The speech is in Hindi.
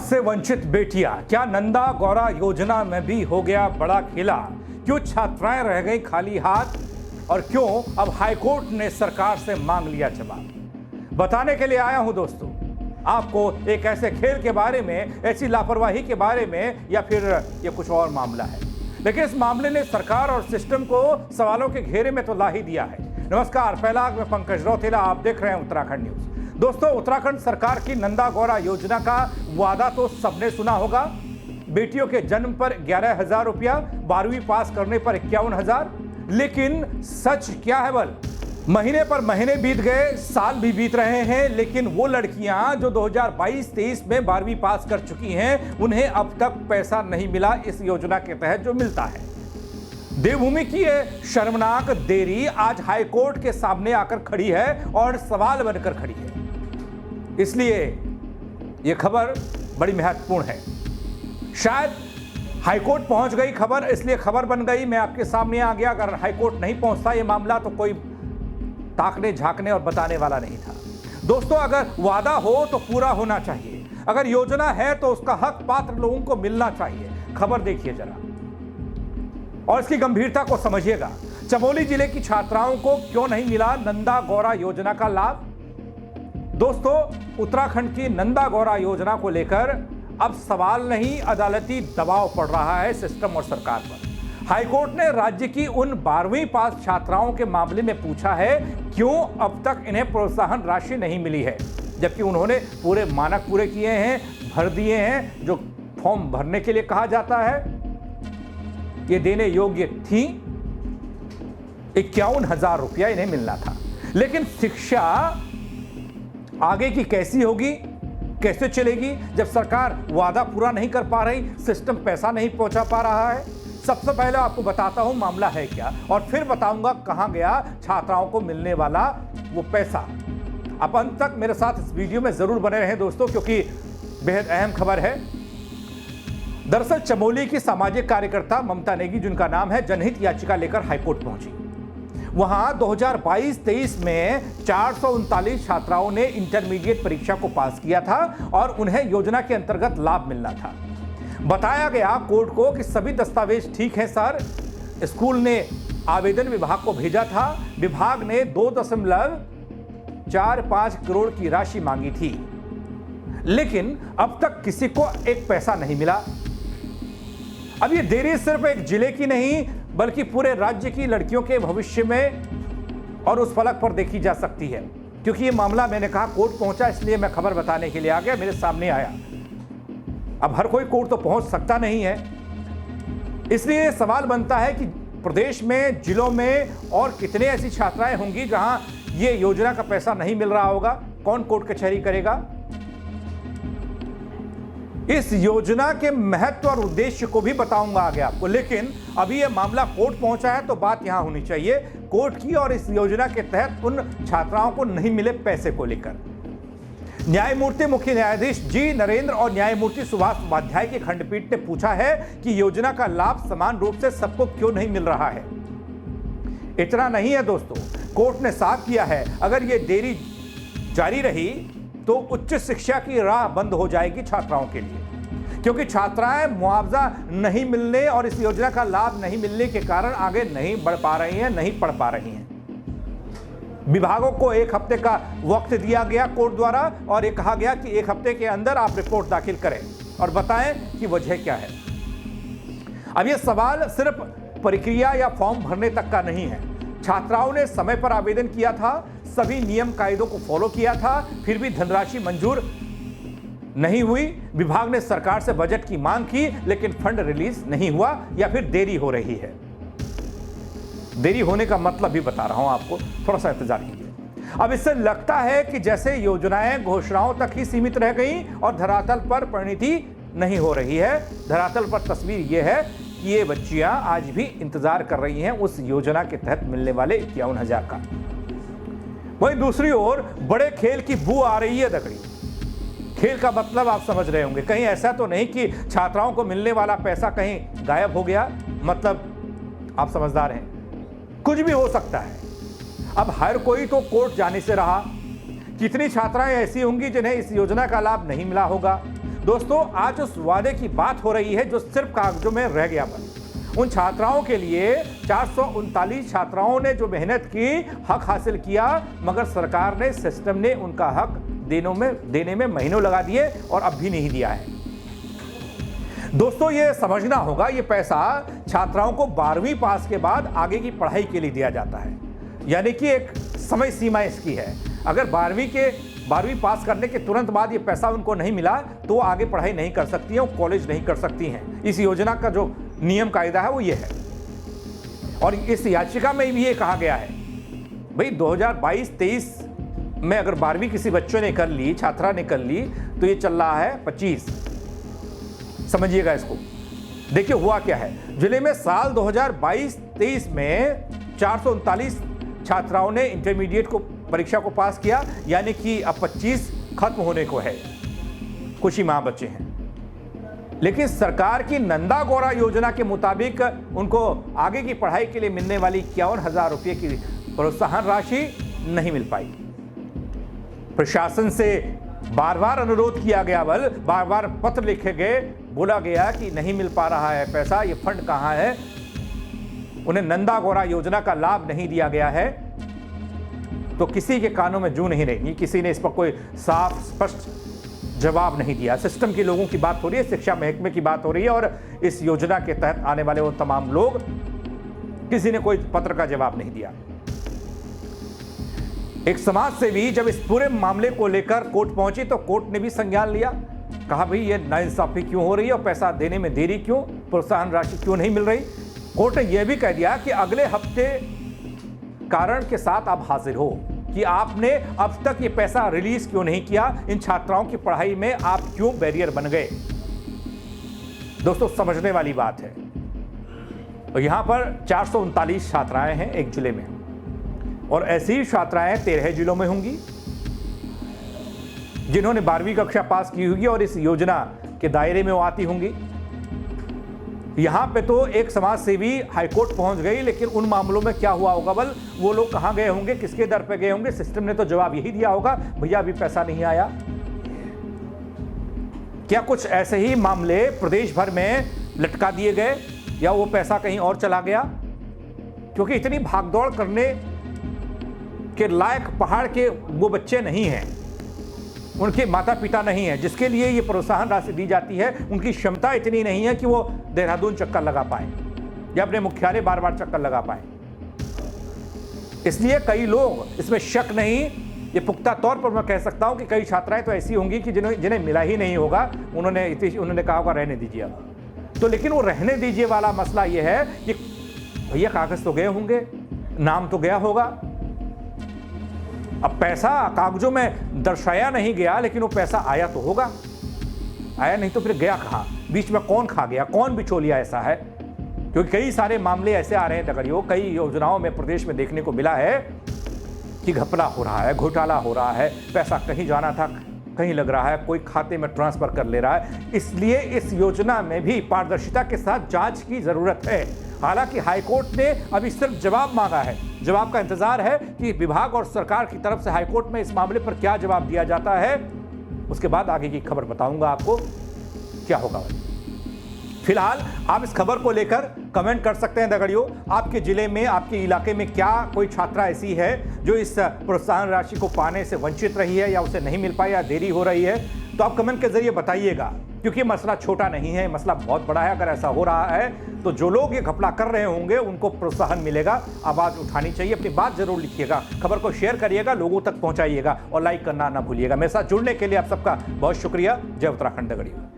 से वंचित बेटियां, क्या नंदा गौरा योजना में भी हो गया बड़ा खेला? क्यों छात्राएं रह गई खाली हाथ और क्यों अब हाईकोर्ट ने सरकार से मांग लिया जवाब? बताने के लिए आया हूं दोस्तों आपको एक ऐसे खेल के बारे में, ऐसी लापरवाही के बारे में, या फिर ये कुछ और मामला है। लेकिन इस मामले ने सरकार और सिस्टम को सवालों के घेरे में तो ला ही दिया है। नमस्कार, पहला मैं पंकज रौतेला, आप देख रहे हैं उत्तराखंड न्यूज। दोस्तों, उत्तराखंड सरकार की नंदा गौरा योजना का वादा तो सबने सुना होगा। बेटियों के जन्म पर 11,000 रुपया, 12वीं पास करने पर 51,000। लेकिन सच क्या है बल? महीने पर महीने बीत गए, साल भी बीत रहे हैं, लेकिन वो लड़कियां जो 2022-23 में 12वीं पास कर चुकी हैं, उन्हें अब तक पैसा नहीं मिला इस योजना के तहत जो मिलता है। देवभूमि की ये शर्मनाक देरी आज हाईकोर्ट के सामने आकर खड़ी है और सवाल बनकर खड़ी है। इसलिए यह खबर बड़ी महत्वपूर्ण है। शायद हाईकोर्ट पहुंच गई खबर, इसलिए खबर बन गई, मैं आपके सामने आ गया। अगर हाईकोर्ट नहीं पहुंचता यह मामला तो कोई ताकने झांकने और बताने वाला नहीं था। दोस्तों, अगर वादा हो तो पूरा होना चाहिए। अगर योजना है तो उसका हक पात्र लोगों को मिलना चाहिए। खबर देखिए जरा और इसकी गंभीरता को समझिएगा। चमोली जिले की छात्राओं को क्यों नहीं मिला नंदा गौरा योजना का लाभ? दोस्तों, उत्तराखंड की नंदा गौरा योजना को लेकर अब सवाल नहीं, अदालती दबाव पड़ रहा है सिस्टम और सरकार पर। हाईकोर्ट ने राज्य की उन 12वीं पास छात्राओं के मामले में पूछा है क्यों अब तक इन्हें प्रोत्साहन राशि नहीं मिली है, जबकि उन्होंने पूरे मानक पूरे किए हैं, भर दिए हैं। जो फॉर्म भरने के लिए कहा जाता है ये देने योग्य थी। 51,000 रुपया इन्हें मिलना था। लेकिन शिक्षा आगे की कैसी होगी, कैसे चलेगी जब सरकार वादा पूरा नहीं कर पा रही, सिस्टम पैसा नहीं पहुंचा पा रहा है? सबसे पहले आपको बताता हूं मामला है क्या, और फिर बताऊंगा कहां गया छात्राओं को मिलने वाला वो पैसा। आप अंत तक मेरे साथ इस वीडियो में जरूर बने रहें दोस्तों, क्योंकि बेहद अहम खबर है। दरअसल चमोली की सामाजिक कार्यकर्ता ममता नेगी, जिनका नाम है, जनहित याचिका लेकर हाईकोर्ट पहुंची। वहां 2022-23 में 439 छात्राओं ने इंटरमीडिएट परीक्षा को पास किया था और उन्हें योजना के अंतर्गत लाभ मिलना था। बताया गया कोर्ट को कि सभी दस्तावेज ठीक हैं सर। स्कूल ने आवेदन विभाग को भेजा था। विभाग ने 2.45 करोड़ की राशि मांगी थी, लेकिन अब तक किसी को एक पैसा नहीं मिला। अब ये देरी सिर्फ एक जिले की नहीं बल्कि पूरे राज्य की लड़कियों के भविष्य में और उस फलक पर देखी जा सकती है। क्योंकि ये मामला, मैंने कहा, कोर्ट पहुंचा, इसलिए मैं खबर बताने के लिए आ गया, मेरे सामने आया। अब हर कोई कोर्ट तो पहुंच सकता नहीं है, इसलिए सवाल बनता है कि प्रदेश में, जिलों में और कितने ऐसी छात्राएं होंगी जहां ये योजना का पैसा नहीं मिल रहा होगा। कौन कोर्ट कचहरी करेगा? इस योजना के महत्व और उद्देश्य को भी बताऊंगा आगे आपको, लेकिन अभी यह मामला कोर्ट पहुंचा है तो बात यहां होनी चाहिए कोर्ट की और इस योजना के तहत उन छात्राओं को नहीं मिले पैसे को लेकर। न्यायमूर्ति मुख्य न्यायाधीश जी नरेंद्र और न्यायमूर्ति सुभाष उपाध्याय की खंडपीठ ने पूछा है कि योजना का लाभ समान रूप से सबको क्यों नहीं मिल रहा है। इतना नहीं है दोस्तों, कोर्ट ने साफ किया है अगर यह देरी जारी रही तो उच्च शिक्षा की राह बंद हो जाएगी छात्राओं के लिए, क्योंकि छात्राएं मुआवजा नहीं मिलने और इस योजना का लाभ नहीं मिलने के कारण आगे नहीं बढ़ पा रही हैं, नहीं पढ़ पा रही हैं। विभागों को 1 हफ्ते का वक्त दिया गया कोर्ट द्वारा और ये कहा गया कि 1 हफ्ते के अंदर आप रिपोर्ट दाखिल करें और बताएं कि वजह क्या है। अब यह सवाल सिर्फ प्रक्रिया या फॉर्म भरने तक का नहीं है। छात्राओं ने समय पर आवेदन किया था, सभी नियम कायदों को फॉलो किया था, फिर भी धनराशि मंजूर नहीं हुई। विभाग ने सरकार से बजट की मांग की, लेकिन फंड रिलीज नहीं हुआ या फिर देरी हो रही है। देरी होने का मतलब भी बता रहा हूं आपको, थोड़ा सा इंतजार कीजिए। अब इससे लगता है कि जैसे योजनाएं घोषणाओं तक ही सीमित रह गई और धरातल पर परिणति नहीं हो रही है। धरातल पर तस्वीर यह है कि ये बच्चियां आज भी इंतजार कर रही हैं उस योजना के तहत मिलने वाले 51,000 का। वहीं दूसरी ओर बड़े खेल की बू आ रही है दकड़ी। खेल का मतलब आप समझ रहे होंगे, कहीं ऐसा तो नहीं कि छात्राओं को मिलने वाला पैसा कहीं गायब हो गया। मतलब आप समझदार हैं, कुछ भी हो सकता है। अब हर कोई तो कोर्ट जाने से रहा। कितनी छात्राएं ऐसी होंगी जिन्हें इस योजना का लाभ नहीं मिला होगा। दोस्तों आज उस वादे की बात हो रही है जो सिर्फ कागजों में रह गया बस। उन छात्राओं के लिए 439 छात्राओं ने जो मेहनत की, हक हासिल किया, मगर सरकार ने, सिस्टम ने उनका हक देने में महीनों लगा दिए और अब भी नहीं दिया है। दोस्तों ये समझना होगा, ये पैसा छात्राओं को 12वीं पास के बाद आगे की पढ़ाई के लिए दिया जाता है, यानी कि एक समय सीमा इसकी है। अगर 12वीं पास करने के तुरंत बाद ये पैसा उनको नहीं मिला तो वो आगे पढ़ाई नहीं कर सकती हैं, कॉलेज नहीं कर सकती हैं। इस योजना का जो नियम कायदा है वो ये है। और इस याचिका में भी ये कहा गया है भाई 2022-23 में अगर 12वीं किसी बच्चों ने कर ली, छात्रा ने कर ली, तो ये चल रहा है 25। समझिएगा इसको। देखिए हुआ क्या है, जिले में साल 2022-23 में 439 छात्राओं ने इंटरमीडिएट को परीक्षा को पास किया, यानी कि अब 25 खत्म होने को है, कुछ ही माह बचे हैं। लेकिन सरकार की नंदा गौरा योजना के मुताबिक उनको आगे की पढ़ाई के लिए मिलने वाली 51,000 रुपये की प्रोत्साहन राशि नहीं मिल पाई। प्रशासन से बार बार अनुरोध किया गया, बार बार पत्र लिखे गए, बोला गया कि नहीं मिल पा रहा है पैसा, ये फंड कहाँ है। उन्हें नंदा गौरा योजना का लाभ नहीं दिया गया है, तो किसी के कानों में जू नहीं रही, किसी ने इस पर कोई साफ स्पष्ट जवाब नहीं दिया। सिस्टम के लोगों की बात हो रही है, शिक्षा महकमे की बात हो रही है, और इस योजना के तहत आने वाले वो तमाम लोग, किसी ने कोई पत्र का जवाब नहीं दिया। एक समाज सेवी जब इस पूरे मामले को लेकर कोर्ट पहुंची तो कोर्ट ने भी संज्ञान लिया, कहा भाई ये नाइंसाफी क्यों हो रही है और पैसा देने में देरी क्यों, प्रोत्साहन राशि क्यों नहीं मिल रही। कोर्ट ने यह भी कह दिया कि अगले हफ्ते कारण के साथ आप हाजिर हो कि आपने अब तक ये पैसा रिलीज क्यों नहीं किया, इन छात्राओं की पढ़ाई में आप क्यों बैरियर बन गए। दोस्तों समझने वाली बात है। और यहां पर 439 छात्राएं हैं एक जिले में, और ऐसी ही छात्राएं 13 जिलों में होंगी जिन्होंने 12वीं कक्षा पास की होगी और इस योजना के दायरे में वो आती होंगी। यहां पे तो एक समाज सेवी हाईकोर्ट पहुंच गई, लेकिन उन मामलों में क्या हुआ होगा, वो लोग कहां गए होंगे, किसके दर पे गए होंगे। सिस्टम ने तो जवाब यही दिया होगा, भैया अभी पैसा नहीं आया। क्या कुछ ऐसे ही मामले प्रदेश भर में लटका दिए गए या वो पैसा कहीं और चला गया? क्योंकि इतनी भागदौड़ करने के लायक पहाड़ के वो बच्चे नहीं हैं, उनके माता पिता नहीं हैं जिसके लिए ये प्रोत्साहन राशि दी जाती है। उनकी क्षमता इतनी नहीं है कि वो देहरादून चक्कर लगा पाए या अपने मुख्यालय बार बार चक्कर लगा पाए। इसलिए कई लोग, इसमें शक नहीं, ये पुख्ता तौर पर मैं कह सकता हूं कि कई छात्राएं तो ऐसी होंगी कि जिन्हें मिला ही नहीं होगा, उन्होंने कहा होगा रहने दीजिए अब तो। लेकिन वो रहने दीजिए वाला मसला ये है कि भैया कागज तो गए होंगे, नाम तो गया होगा। अब पैसा कागजों में दर्शाया नहीं गया, लेकिन वो पैसा आया तो होगा, आया नहीं तो फिर गया कहाँ, बीच में कौन खा गया, कौन बिचौलिया ऐसा है। क्योंकि कई सारे मामले ऐसे आ रहे हैं दगड़ियों, कई योजनाओं में प्रदेश में देखने को मिला है कि घपला हो रहा है, घोटाला हो रहा है, पैसा कहीं जाना था कहीं लग रहा है, कोई खाते में ट्रांसफर कर ले रहा है। इसलिए इस योजना में भी पारदर्शिता के साथ जांच की जरूरत है। हालांकि हाईकोर्ट ने अभी सिर्फ जवाब मांगा है, जवाब का इंतजार है कि विभाग और सरकार की तरफ से हाईकोर्ट में इस मामले पर क्या जवाब दिया जाता है। उसके बाद आगे की खबर बताऊंगा आपको क्या होगा। फिलहाल आप इस खबर को लेकर कमेंट कर सकते हैं दगड़ियों, आपके जिले में, आपके इलाके में क्या कोई छात्रा ऐसी है जो इस प्रोत्साहन राशि को पाने से वंचित रही है या उसे नहीं मिल पाई या देरी हो रही है, तो आप कमेंट के जरिए बताइएगा। क्योंकि मसला छोटा नहीं है, मसला बहुत बड़ा है। अगर ऐसा हो रहा है तो जो लोग ये घपला कर रहे होंगे उनको प्रोत्साहन मिलेगा, आवाज उठानी चाहिए। अपनी बात जरूर लिखिएगा, खबर को शेयर करिएगा, लोगों तक पहुंचाइएगा और लाइक करना ना भूलिएगा। मेरे साथ जुड़ने के लिए आप सबका बहुत शुक्रिया। जय उत्तराखंड दगड़ियों।